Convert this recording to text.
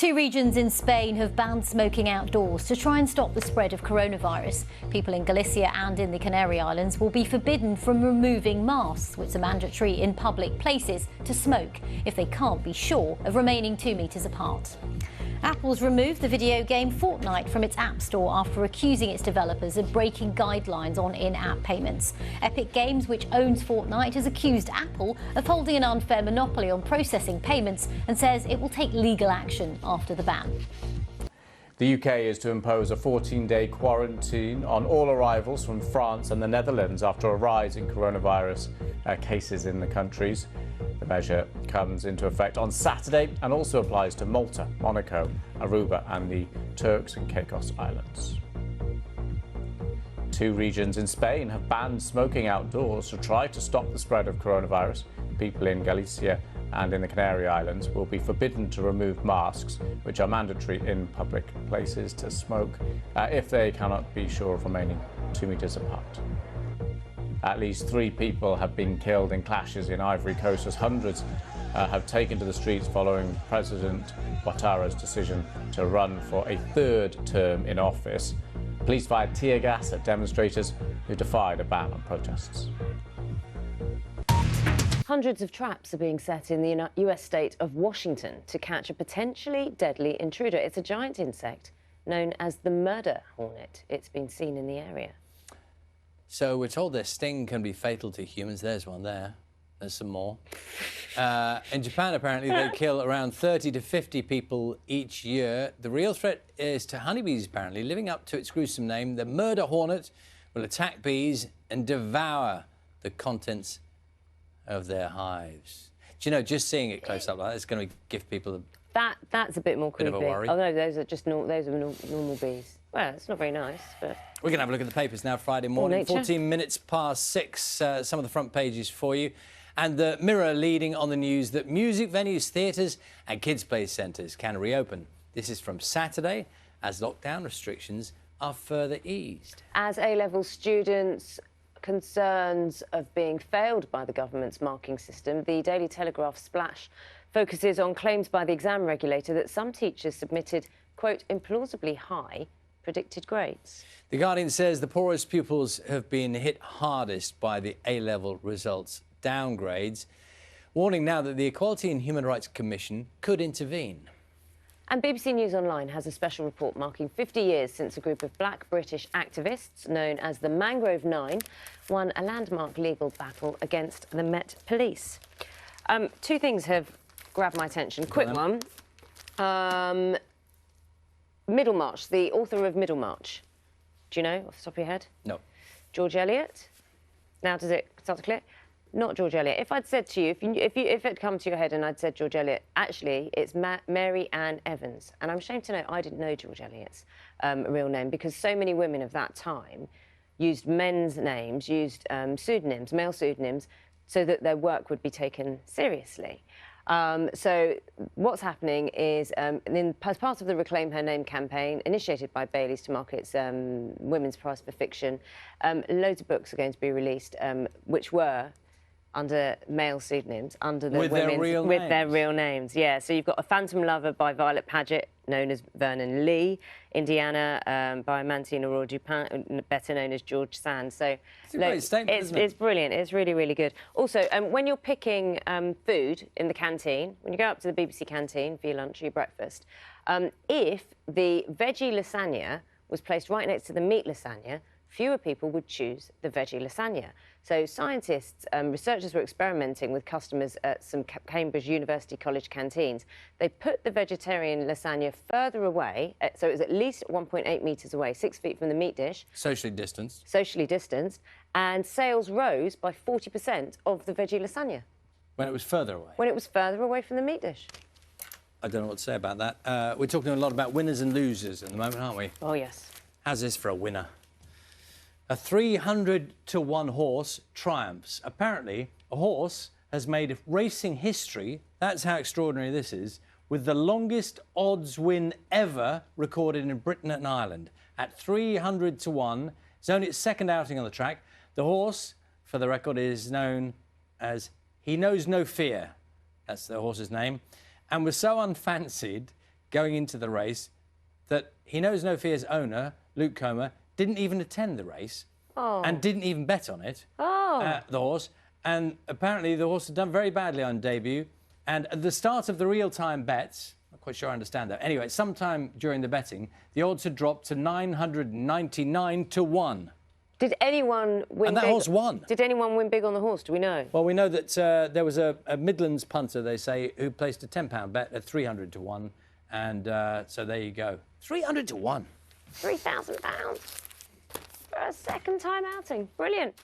Two regions in Spain have banned smoking outdoors to try and stop the spread of coronavirus. People in Galicia and in the Canary Islands will be forbidden from removing masks, which are mandatory in public places, to smoke if they can't be sure of remaining 2 metres apart. Apple's removed the video game Fortnite from its App Store after accusing its developers of breaking guidelines on in-app payments. Epic Games, which owns Fortnite, has accused Apple of holding an unfair monopoly on processing payments and says it will take legal action after the ban. The UK is to impose a 14-day quarantine on all arrivals from France and the Netherlands after a rise in coronavirus cases in the countries. The measure comes into effect on Saturday and also applies to Malta, Monaco, Aruba and the Turks and Caicos Islands. Two regions in Spain have banned smoking outdoors to try to stop the spread of coronavirus. People in Galicia and in the Canary Islands will be forbidden to remove masks, which are mandatory in public places, to smoke if they cannot be sure of remaining 2 metres apart. At least 3 people have been killed in clashes in Ivory Coast as hundreds have taken to the streets following President Ouattara's decision to run for a 3rd term in office. Police fired tear gas at demonstrators who defied a ban on protests. Hundreds of traps are being set in the US state of Washington to catch a potentially deadly intruder. It's a giant insect known as the murder hornet. It's been seen in the area. So we're told their sting can be fatal to humans. There's one there. There's some more. In Japan, apparently, they kill around 30 to 50 people each year. The real threat is to honeybees, apparently. Living up to its gruesome name, the murder hornet will attack bees and devour the contents of their hives. Do you know, just seeing it close up like that is going to give people That's a bit more creepy. Bit of a worry. Oh no, those are just normal bees. Well, it's not very nice, but... We're going to have a look at the papers now, Friday morning. 14 minutes past 6, some of the front pages for you. And the Mirror leading on the news that music venues, theatres and kids' play centres can reopen. This is from Saturday, as lockdown restrictions are further eased. As A-level students concerns of being failed by the government's marking system, the Daily Telegraph splash focuses on claims by the exam regulator that some teachers submitted, quote, implausibly high predicted grades. The Guardian says the poorest pupils have been hit hardest by the A-level results downgrades, warning now that the Equality and Human Rights Commission could intervene. And BBC News Online has a special report marking 50 years since a group of black British activists known as the Mangrove Nine won a landmark legal battle against the Met Police. 2 things have grabbed my attention. Quick one. Middlemarch, the author of Middlemarch. Do you know off the top of your head? No. George Eliot. Now does it start to clear? Not George Eliot. If I'd said to you, if it had come to your head and I'd said George Eliot, actually it's Mary Ann Evans, and I'm ashamed to know I didn't know George Eliot's real name because so many women of that time used men's names, used pseudonyms, male pseudonyms, so that their work would be taken seriously. So what's happening is, as part of the Reclaim Her Name campaign, initiated by Baileys to mark its Women's Prize for Fiction, loads of books are going to be released, which were under male pseudonyms, under the with their real names. Yeah, so you've got A Phantom Lover by Violet Paget, known as Vernon Lee, Indiana by Mantine Aurore Dupin, better known as George Sand. So it's a great statement, isn't it? It's brilliant. It's really, really good. Also, when you're picking food in the canteen, when you go up to the BBC canteen for your lunch or your breakfast, if the veggie lasagna was placed right next to the meat lasagna, fewer people would choose the veggie lasagna. So scientists, researchers were experimenting with customers at some Cambridge University College canteens. They put the vegetarian lasagna further away, so it was at least 1.8 metres away, 6 feet from the meat dish. Socially distanced. Socially distanced. And sales rose by 40% of the veggie lasagna. When it was further away? When it was further away from the meat dish. I don't know what to say about that. We're talking a lot about winners and losers at the moment, aren't we? Oh, yes. How's this for a winner? A 300-to-1 horse triumphs. Apparently, a horse has made racing history, that's how extraordinary this is, with the longest odds win ever recorded in Britain and Ireland. At 300-to-1, it's only its 2nd outing on the track. The horse, for the record, is known as He Knows No Fear. That's the horse's name. And was so unfancied, going into the race that He Knows No Fear's owner, Luke Comer, didn't even attend the race and didn't even bet on it, the horse. And apparently the horse had done very badly on debut. And at the start of the real-time bets, not quite sure I understand that. Anyway, sometime during the betting, the odds had dropped to 999 to 1. Did anyone win And that big? horse won. Did anyone win big on the horse? Do we know? Well, we know that there was a Midlands punter, they say, who placed a £10 bet at 300 to 1. And so there you go. 300 to 1. £3,000 for a second time outing. Brilliant.